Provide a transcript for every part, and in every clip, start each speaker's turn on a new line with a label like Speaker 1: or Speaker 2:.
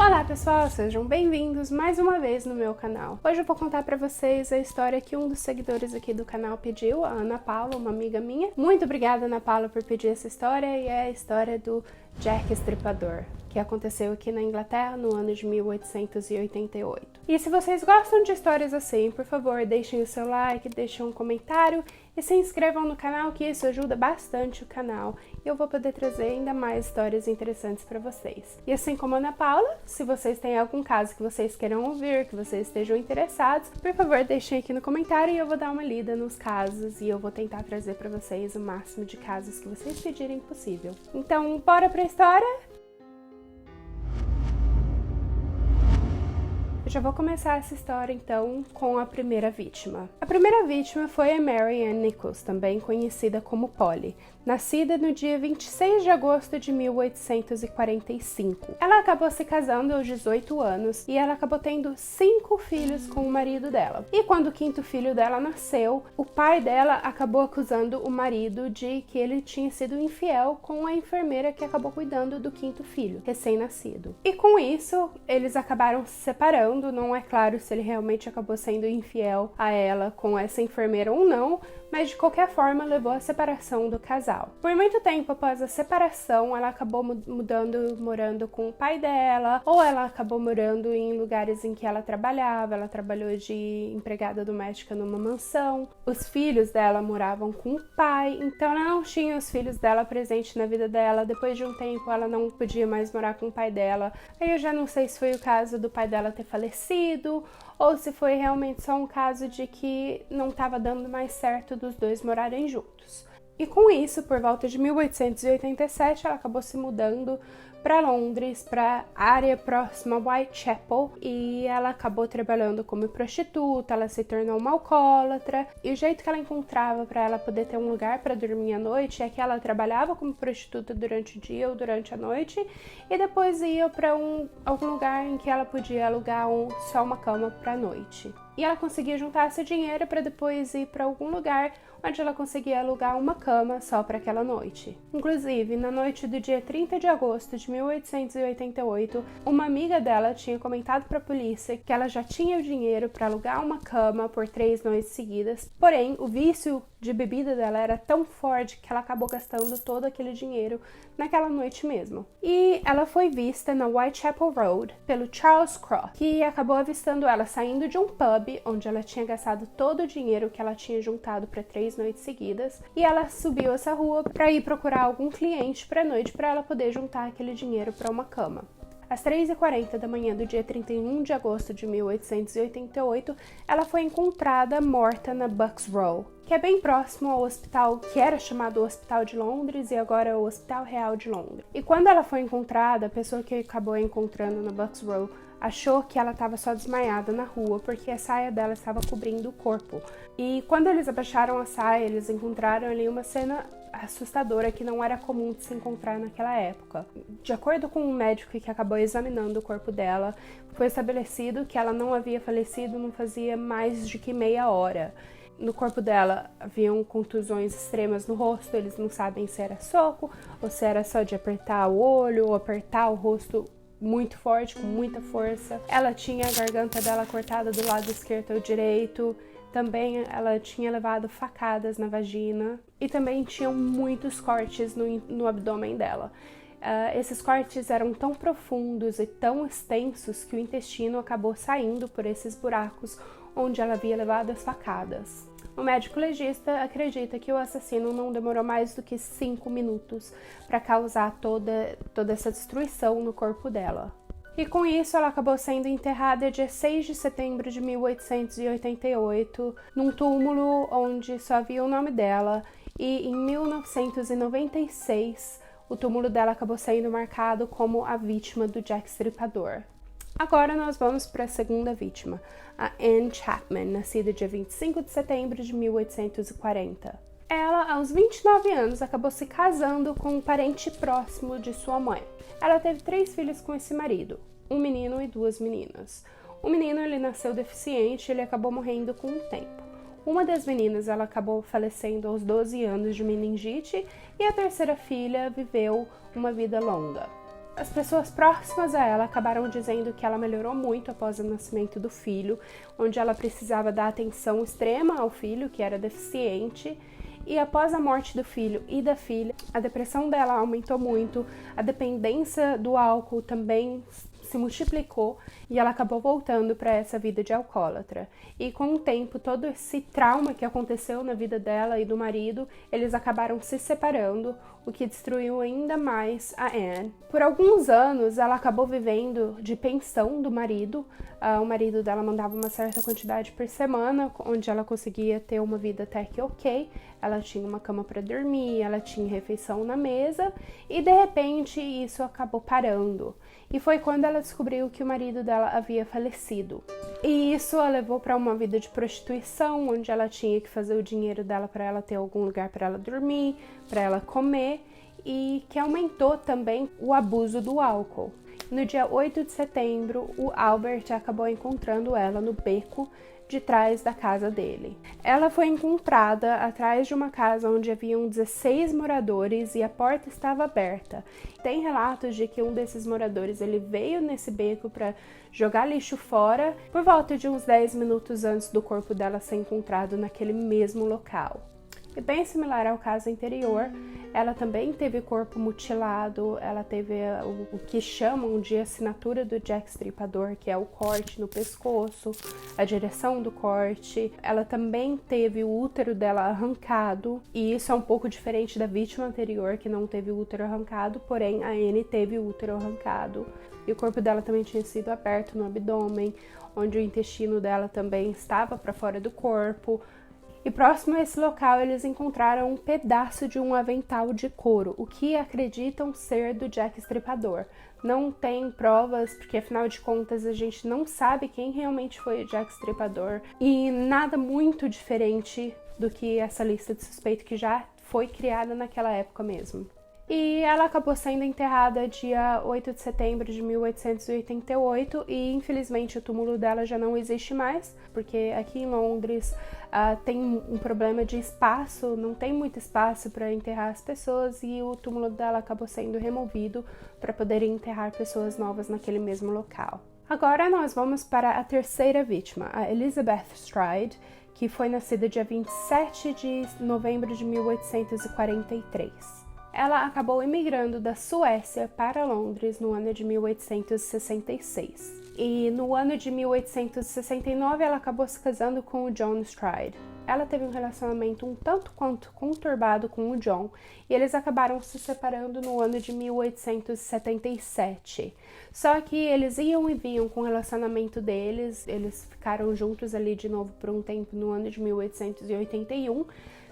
Speaker 1: Olá pessoal, sejam bem-vindos mais uma vez no meu canal. Hoje eu vou contar pra vocês a história que um dos seguidores aqui do canal pediu, a Ana Paula, uma amiga minha. Muito obrigada, Ana Paula, por pedir essa história, e é a história do Jack Estripador, que aconteceu aqui na Inglaterra no ano de 1888. E se vocês gostam de histórias assim, por favor, deixem o seu like, deixem um comentário e se inscrevam no canal, que isso ajuda bastante o canal e eu vou poder trazer ainda mais histórias interessantes para vocês. E assim como a Ana Paula, se vocês têm algum caso que vocês queiram ouvir, que vocês estejam interessados, por favor, deixem aqui no comentário e eu vou dar uma lida nos casos e eu vou tentar trazer para vocês o máximo de casos que vocês pedirem possível. Então, bora pra história? Eu já vou começar essa história, então, com a primeira vítima. A primeira vítima foi a Mary Ann Nichols, também conhecida como Polly, nascida no dia 26 de agosto de 1845. Ela acabou se casando aos 18 anos e ela acabou tendo 5 filhos com o marido dela. E quando o 5º filho dela nasceu, o pai dela acabou acusando o marido de que ele tinha sido infiel com a enfermeira que acabou cuidando do 5º filho, recém-nascido. E com isso, eles acabaram se separando. Não é claro se ele realmente acabou sendo infiel a ela com essa enfermeira ou não, mas de qualquer forma levou à separação do casal. Por muito tempo após a separação, ela acabou morando com o pai dela, ou ela acabou morando em lugares em que ela trabalhava. Ela trabalhou de empregada doméstica numa mansão. Os filhos dela moravam com o pai, então ela não tinha os filhos dela presentes na vida dela. Depois de um tempo, ela não podia mais morar com o pai dela. Aí eu já não sei se foi o caso do pai dela ter falecido, ou se foi realmente só um caso de que não estava dando mais certo dos dois morarem juntos. E com isso, por volta de 1887, ela acabou se mudando para Londres, para a área próxima a Whitechapel, e ela acabou trabalhando como prostituta. Ela se tornou uma alcoólatra, e o jeito que ela encontrava para ela poder ter um lugar para dormir à noite é que ela trabalhava como prostituta durante o dia ou durante a noite, e depois ia para algum lugar em que ela podia alugar só uma cama para a noite. E ela conseguia juntar esse dinheiro para depois ir para algum lugar onde ela conseguia alugar uma cama só para aquela noite. Inclusive, na noite do dia 30 de agosto de 1888, uma amiga dela tinha comentado para a polícia que ela já tinha o dinheiro para alugar uma cama por 3 noites seguidas, porém, o vício de bebida dela era tão forte que ela acabou gastando todo aquele dinheiro naquela noite mesmo. E ela foi vista na Whitechapel Road pelo Charles Cross, que acabou avistando ela saindo de um pub onde ela tinha gastado todo o dinheiro que ela tinha juntado para 3 noites seguidas, e ela subiu essa rua para ir procurar algum cliente para a noite para ela poder juntar aquele dinheiro para uma cama. Às 3h40 da manhã do dia 31 de agosto de 1888, ela foi encontrada morta na Bucks Row, que é bem próximo ao hospital que era chamado Hospital de Londres e agora é o Hospital Real de Londres. E quando ela foi encontrada, a pessoa que acabou encontrando na Bucks Row achou que ela estava só desmaiada na rua porque a saia dela estava cobrindo o corpo. E quando eles abaixaram a saia, eles encontraram ali uma cena assustadora que não era comum de se encontrar naquela época. De acordo com um médico que acabou examinando o corpo dela, foi estabelecido que ela não havia falecido não fazia mais de que meia hora. No corpo dela haviam contusões extremas no rosto, eles não sabem se era soco ou se era só de apertar o olho ou apertar o rosto muito forte, com muita força. Ela tinha a garganta dela cortada do lado esquerdo ao direito. Também ela tinha levado facadas na vagina e também tinham muitos cortes no abdômen dela. Esses cortes eram tão profundos e tão extensos que o intestino acabou saindo por esses buracos onde ela havia levado as facadas. O médico legista acredita que o assassino não demorou mais do que 5 minutos para causar toda essa destruição no corpo dela. E com isso ela acabou sendo enterrada dia 6 de setembro de 1888, num túmulo onde só havia o nome dela, e em 1996 o túmulo dela acabou sendo marcado como a vítima do Jack Estripador. Agora nós vamos para a segunda vítima, a Anne Chapman, nascida dia 25 de setembro de 1840. Ela, aos 29 anos, acabou se casando com um parente próximo de sua mãe. Ela teve 3 filhos com esse marido, um menino e 2 meninas. O menino, ele nasceu deficiente e ele acabou morrendo com o tempo. Uma das meninas, ela acabou falecendo aos 12 anos de meningite e a terceira filha viveu uma vida longa. As pessoas próximas a ela acabaram dizendo que ela melhorou muito após o nascimento do filho, onde ela precisava dar atenção extrema ao filho, que era deficiente, e após a morte do filho e da filha, a depressão dela aumentou muito, a dependência do álcool também se multiplicou e ela acabou voltando para essa vida de alcoólatra. E com o tempo, todo esse trauma que aconteceu na vida dela e do marido, eles acabaram se separando, o que destruiu ainda mais a Anne. Por alguns anos, ela acabou vivendo de pensão do marido. O marido dela mandava uma certa quantidade por semana, onde ela conseguia ter uma vida até que ok. Ela tinha uma cama para dormir, ela tinha refeição na mesa e de repente isso acabou parando. E foi quando ela descobriu que o marido dela havia falecido. E isso a levou para uma vida de prostituição, onde ela tinha que fazer o dinheiro dela para ela ter algum lugar para ela dormir, para ela comer, e que aumentou também o abuso do álcool. No dia 8 de setembro, o Albert acabou encontrando ela no beco de trás da casa dele. Ela foi encontrada atrás de uma casa onde haviam 16 moradores e a porta estava aberta. Tem relatos de que um desses moradores ele veio nesse beco para jogar lixo fora por volta de uns 10 minutos antes do corpo dela ser encontrado naquele mesmo local. E bem similar ao caso anterior, ela também teve corpo mutilado, ela teve o que chamam de assinatura do Jack Stripador, que é o corte no pescoço, a direção do corte. Ela também teve o útero dela arrancado, e isso é um pouco diferente da vítima anterior, que não teve o útero arrancado, porém a Anne teve o útero arrancado. E o corpo dela também tinha sido aberto no abdômen, onde o intestino dela também estava para fora do corpo. E próximo a esse local, eles encontraram um pedaço de um avental de couro, o que acreditam ser do Jack Stripador. Não tem provas, porque afinal de contas a gente não sabe quem realmente foi o Jack Stripador. E nada muito diferente do que essa lista de suspeito que já foi criada naquela época mesmo. E ela acabou sendo enterrada dia 8 de setembro de 1888 e infelizmente o túmulo dela já não existe mais, porque aqui em Londres tem um problema de espaço, não tem muito espaço para enterrar as pessoas e o túmulo dela acabou sendo removido para poder enterrar pessoas novas naquele mesmo local. Agora nós vamos para a terceira vítima, a Elizabeth Stride, que foi nascida dia 27 de novembro de 1843. Ela acabou emigrando da Suécia para Londres no ano de 1866. E no ano de 1869 ela acabou se casando com o John Stride. Ela teve um relacionamento um tanto quanto conturbado com o John e eles acabaram se separando no ano de 1877. Só que eles iam e vinham com o relacionamento deles, eles ficaram juntos ali de novo por um tempo no ano de 1881.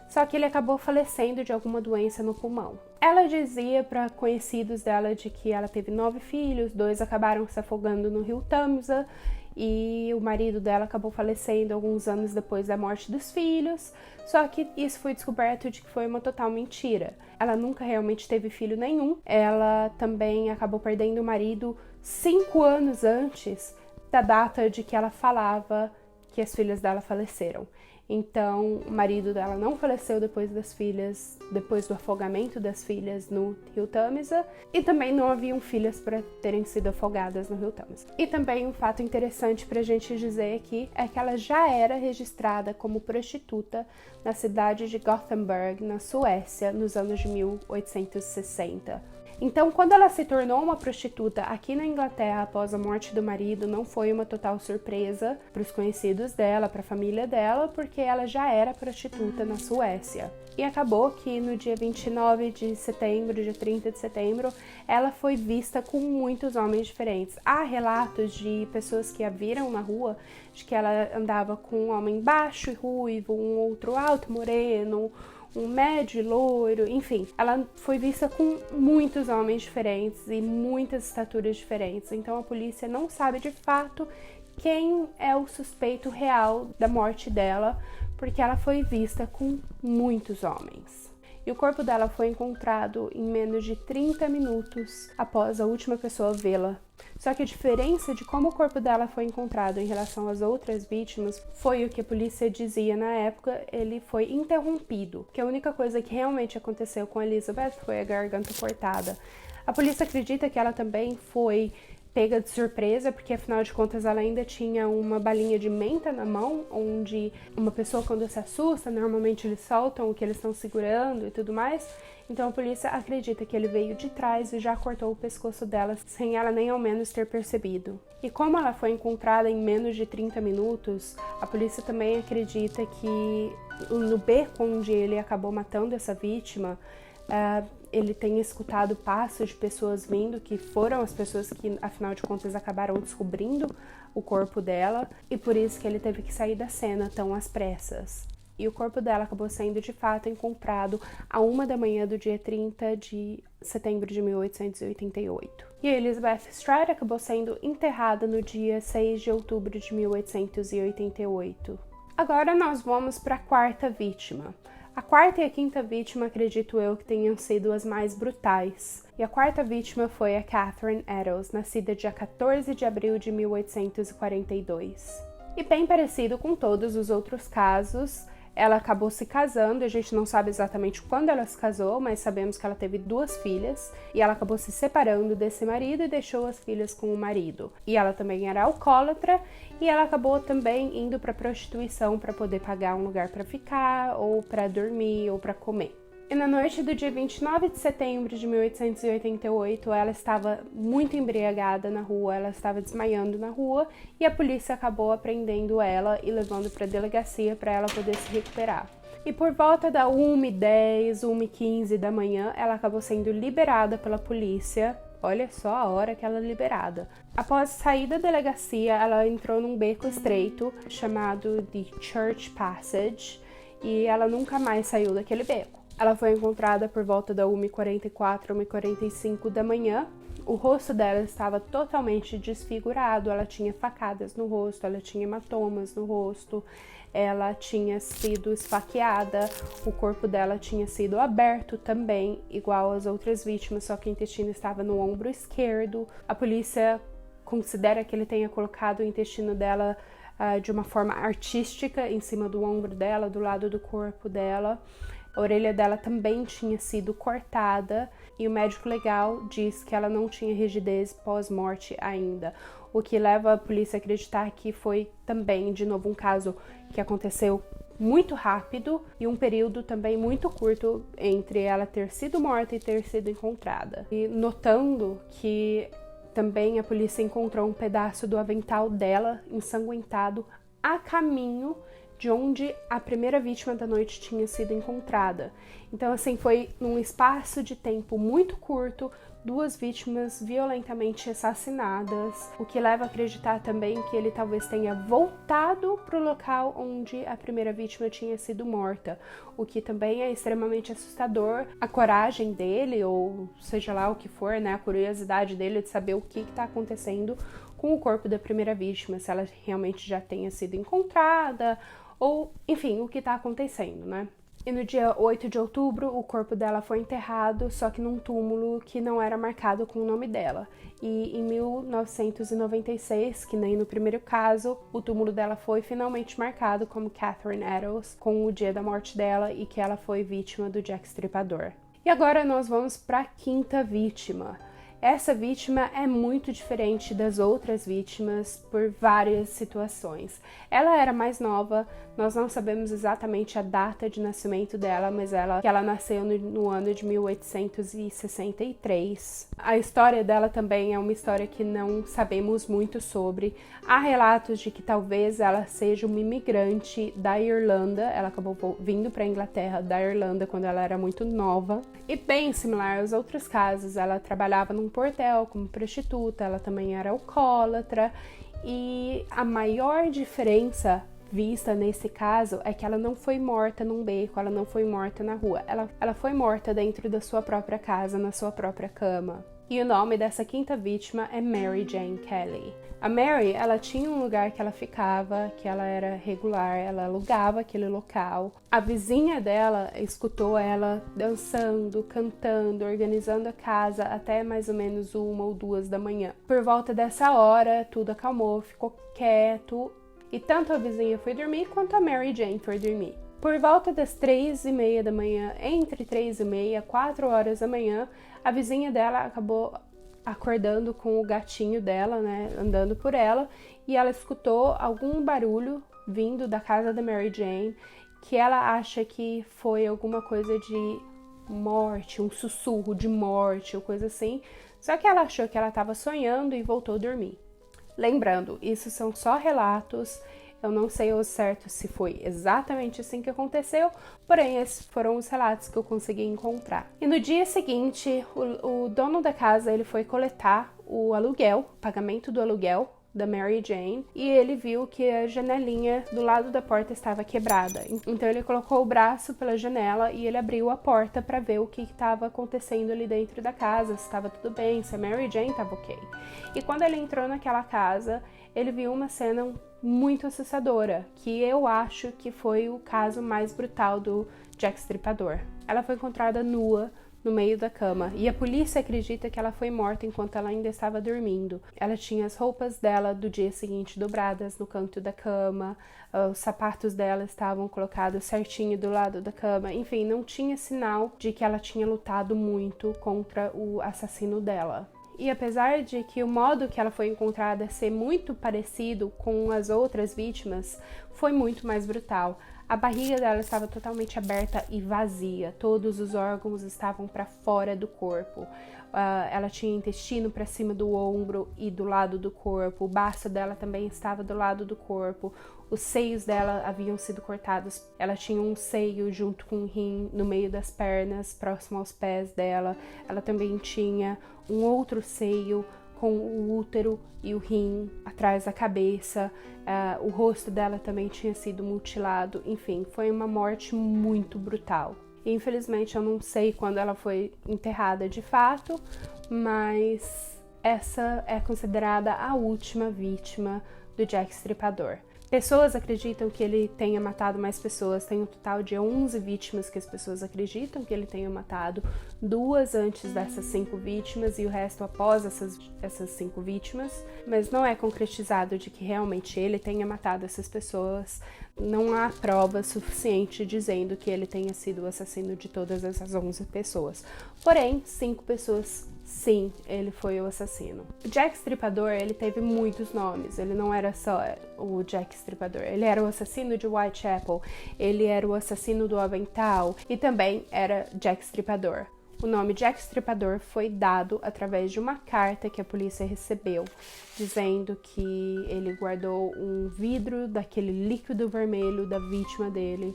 Speaker 1: Só que ele acabou falecendo de alguma doença no pulmão. Ela dizia para conhecidos dela de que ela teve 9 filhos, 2 acabaram se afogando no rio Tamisa e o marido dela acabou falecendo alguns anos depois da morte dos filhos. Só que isso foi descoberto de que foi uma total mentira. Ela nunca realmente teve filho nenhum. Ela também acabou perdendo o marido 5 anos antes da data de que ela falava que as filhas dela faleceram. Então, o marido dela não faleceu depois do afogamento das filhas no rio Tamisa, e também não haviam filhas para terem sido afogadas no rio Tamisa. E também um fato interessante para a gente dizer aqui é que ela já era registrada como prostituta na cidade de Gothenburg, na Suécia, nos anos de 1860. Então, quando ela se tornou uma prostituta aqui na Inglaterra após a morte do marido, não foi uma total surpresa para os conhecidos dela, para a família dela, porque ela já era prostituta na Suécia. E acabou que no dia 29 de setembro, dia 30 de setembro, ela foi vista com muitos homens diferentes. Há relatos de pessoas que a viram na rua, de que ela andava com um homem baixo e ruivo, um outro alto moreno, um médio e loiro, enfim. Ela foi vista com muitos homens diferentes e muitas estaturas diferentes. Então a polícia não sabe de fato quem é o suspeito real da morte dela, porque ela foi vista com muitos homens. E o corpo dela foi encontrado em menos de 30 minutos após a última pessoa vê-la. Só que a diferença de como o corpo dela foi encontrado em relação às outras vítimas foi o que a polícia dizia na época, ele foi interrompido. Que a única coisa que realmente aconteceu com Elizabeth foi a garganta cortada. A polícia acredita que ela também foi pega de surpresa, porque afinal de contas ela ainda tinha uma balinha de menta na mão, onde uma pessoa quando se assusta, normalmente eles soltam o que eles estão segurando e tudo mais. Então a polícia acredita que ele veio de trás e já cortou o pescoço dela, sem ela nem ao menos ter percebido. E como ela foi encontrada em menos de 30 minutos, a polícia também acredita que no beco onde ele acabou matando essa vítima, ele tem escutado passos de pessoas vindo, que foram as pessoas que, afinal de contas, acabaram descobrindo o corpo dela, e por isso que ele teve que sair da cena tão às pressas. E o corpo dela acabou sendo, de fato, encontrado à 1 da manhã do dia 30 de setembro de 1888. E a Elizabeth Stride acabou sendo enterrada no dia 6 de outubro de 1888. Agora nós vamos para a quarta vítima. A quarta e a quinta vítima, acredito eu, que tenham sido as mais brutais. E a quarta vítima foi a Catherine Eddowes, nascida dia 14 de abril de 1842. E bem parecido com todos os outros casos, ela acabou se casando, a gente não sabe exatamente quando ela se casou, mas sabemos que ela teve 2 filhas, e ela acabou se separando desse marido e deixou as filhas com o marido. E ela também era alcoólatra, e ela acabou também indo para prostituição para poder pagar um lugar para ficar, ou para dormir, ou para comer. E na noite do dia 29 de setembro de 1888, ela estava muito embriagada na rua, ela estava desmaiando na rua e a polícia acabou apreendendo ela e levando para a delegacia para ela poder se recuperar. E por volta da 1h10, 1h15 da manhã, ela acabou sendo liberada pela polícia. Olha só a hora que ela é liberada. Após sair da delegacia, ela entrou num beco estreito chamado The Church Passage e ela nunca mais saiu daquele beco. Ela foi encontrada por volta da 1h44, 1h45 da manhã. O rosto dela estava totalmente desfigurado, ela tinha facadas no rosto, ela tinha hematomas no rosto, ela tinha sido esfaqueada, o corpo dela tinha sido aberto também, igual as outras vítimas, só que o intestino estava no ombro esquerdo. A polícia considera que ele tenha colocado o intestino dela de uma forma artística em cima do ombro dela, do lado do corpo dela. A orelha dela também tinha sido cortada e o médico legal diz que ela não tinha rigidez pós-morte ainda, o que leva a polícia a acreditar que foi também, de novo, um caso que aconteceu muito rápido e um período também muito curto entre ela ter sido morta e ter sido encontrada. E notando que também a polícia encontrou um pedaço do avental dela ensanguentado a caminho de onde a primeira vítima da noite tinha sido encontrada. Então, assim, foi num espaço de tempo muito curto, 2 vítimas violentamente assassinadas, o que leva a acreditar também que ele talvez tenha voltado para o local onde a primeira vítima tinha sido morta, o que também é extremamente assustador. A coragem dele, ou seja lá o que for, né, a curiosidade dele de saber o que está acontecendo com o corpo da primeira vítima, se ela realmente já tenha sido encontrada, ou, enfim, o que está acontecendo, né? E no dia 8 de outubro, o corpo dela foi enterrado, só que num túmulo que não era marcado com o nome dela. E em 1996, que nem no primeiro caso, o túmulo dela foi finalmente marcado como Catherine Eddowes, com o dia da morte dela e que ela foi vítima do Jack Estripador. E agora nós vamos para a quinta vítima. Essa vítima é muito diferente das outras vítimas por várias situações. Ela era mais nova, nós não sabemos exatamente a data de nascimento dela, mas ela nasceu no ano de 1863. A história dela também é uma história que não sabemos muito sobre. Há relatos de que talvez ela seja uma imigrante da Irlanda, ela acabou vindo para a Inglaterra da Irlanda quando ela era muito nova. E bem similar aos outros casos, ela trabalhava num portel como prostituta, ela também era alcoólatra, e a maior diferença vista nesse caso é que ela não foi morta num beco, ela não foi morta na rua, ela foi morta dentro da sua própria casa, na sua própria cama. E o nome dessa quinta vítima é Mary Jane Kelly. A Mary, ela tinha um lugar que ela ficava, que ela era regular, ela alugava aquele local. A vizinha dela escutou ela dançando, cantando, organizando a casa até mais ou menos 1 ou 2 da manhã. Por volta dessa hora, tudo acalmou, ficou quieto, e tanto a vizinha foi dormir quanto a Mary Jane foi dormir. Por volta das 3h30 da manhã, entre 3h30 e 4 horas da manhã, a vizinha dela acabou acordando com o gatinho dela, né, andando por ela, e ela escutou algum barulho vindo da casa da Mary Jane, que ela acha que foi alguma coisa de morte, um sussurro de morte ou coisa assim, só que ela achou que ela estava sonhando e voltou a dormir. Lembrando, isso são só relatos, eu não sei ao certo se foi exatamente assim que aconteceu, porém esses foram os relatos que eu consegui encontrar. E no dia seguinte, o dono da casa ele foi coletar o aluguel, o pagamento do aluguel da Mary Jane, e ele viu que a janelinha do lado da porta estava quebrada. Então ele colocou o braço pela janela e ele abriu a porta para ver o que estava acontecendo ali dentro da casa, se estava tudo bem, se a Mary Jane estava ok. E quando ele entrou naquela casa, ele viu uma cena muito assustadora, que eu acho que foi o caso mais brutal do Jack Stripador. Ela foi encontrada nua no meio da cama, e a polícia acredita que ela foi morta enquanto ela ainda estava dormindo. Ela tinha as roupas dela do dia seguinte dobradas no canto da cama, os sapatos dela estavam colocados certinho do lado da cama, enfim, não tinha sinal de que ela tinha lutado muito contra o assassino dela. E apesar de que o modo que ela foi encontrada ser muito parecido com as outras vítimas, foi muito mais brutal. A barriga dela estava totalmente aberta e vazia, todos os órgãos estavam para fora do corpo. Ela tinha intestino para cima do ombro e do lado do corpo, o baço dela também estava do lado do corpo, os seios dela haviam sido cortados. Ela tinha um seio junto com um rim no meio das pernas, próximo aos pés dela. Ela também tinha um outro seio com o útero e o rim atrás da cabeça. O rosto dela também tinha sido mutilado. Enfim, foi uma morte muito brutal. E, infelizmente, eu não sei quando ela foi enterrada de fato, mas essa é considerada a última vítima do Jack Stripador. Pessoas acreditam que ele tenha matado mais pessoas, tem um total de 11 vítimas que as pessoas acreditam que ele tenha matado, 2 antes dessas 5 vítimas e o resto após essas 5 vítimas, mas não é concretizado de que realmente ele tenha matado essas pessoas, não há prova suficiente dizendo que ele tenha sido o assassino de todas essas 11 pessoas, porém 5 pessoas sim, ele foi o assassino. O Jack Stripador, ele teve muitos nomes, ele não era só o Jack Stripador, ele era o assassino de Whitechapel, ele era o assassino do Avental e também era Jack Stripador. O nome Jack Stripador foi dado através de uma carta que a polícia recebeu, dizendo que ele guardou um vidro daquele líquido vermelho da vítima dele,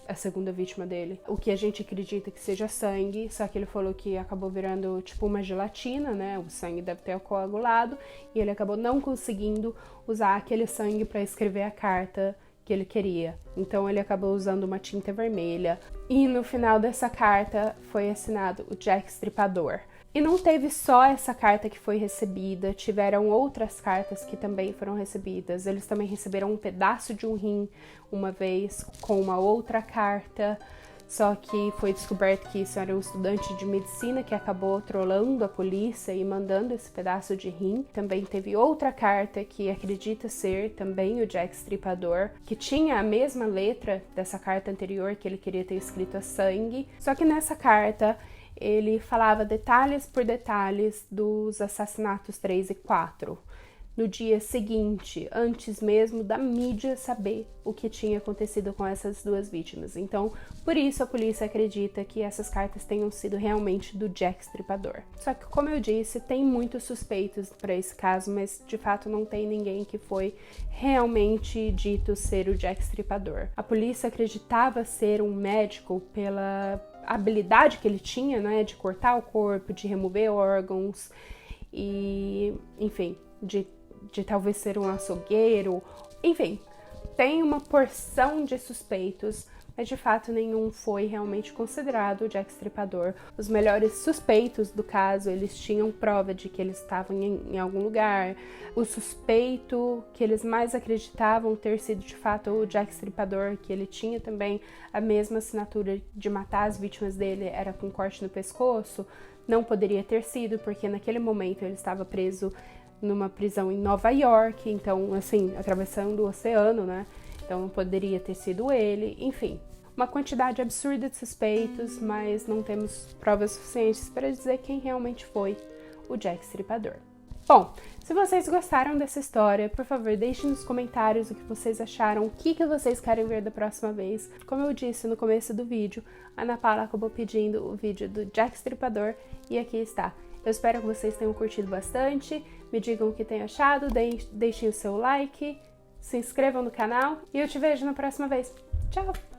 Speaker 1: a segunda vítima dele, o que a gente acredita que seja sangue, só que ele falou que acabou virando tipo uma gelatina, né? O sangue deve ter coagulado e ele acabou não conseguindo usar aquele sangue para escrever a carta que ele queria. Então ele acabou usando uma tinta vermelha e no final dessa carta foi assinado o Jack Stripador. E não teve só essa carta que foi recebida, tiveram outras cartas que também foram recebidas. Eles também receberam um pedaço de um rim uma vez com uma outra carta, só que foi descoberto que isso era um estudante de medicina que acabou trolando a polícia e mandando esse pedaço de rim. Também teve outra carta que acredita ser também o Jack Stripador, que tinha a mesma letra dessa carta anterior que ele queria ter escrito a sangue, só que nessa carta ele falava detalhes por detalhes dos assassinatos 3 e 4. No dia seguinte, antes mesmo da mídia saber o que tinha acontecido com essas 2 vítimas. Então, por isso a polícia acredita que essas cartas tenham sido realmente do Jack Stripador. Só que, como eu disse, tem muitos suspeitos para esse caso, mas de fato não tem ninguém que foi realmente dito ser o Jack Stripador. A polícia acreditava ser um médico pela habilidade que ele tinha, né, de cortar o corpo, de remover órgãos e, enfim, de talvez ser um açougueiro, enfim, tem uma porção de suspeitos, mas de fato nenhum foi realmente considerado o Jack Stripador. Os melhores suspeitos do caso, eles tinham prova de que eles estavam em algum lugar. O suspeito que eles mais acreditavam ter sido de fato o Jack Stripador, que ele tinha também a mesma assinatura de matar as vítimas dele, era com corte no pescoço, não poderia ter sido, porque naquele momento ele estava preso numa prisão em Nova York, então, assim, atravessando o oceano, né? então não poderia ter sido ele, enfim. Uma quantidade absurda de suspeitos, mas não temos provas suficientes para dizer quem realmente foi o Jack Stripador. Bom, se vocês gostaram dessa história, por favor, deixem nos comentários o que vocês acharam, o que vocês querem ver da próxima vez. Como eu disse no começo do vídeo, a Ana Paula acabou pedindo o vídeo do Jack Stripador e aqui está. Eu espero que vocês tenham curtido bastante, me digam o que têm achado, deixem o seu like, se inscrevam no canal e eu te vejo na próxima vez. Tchau!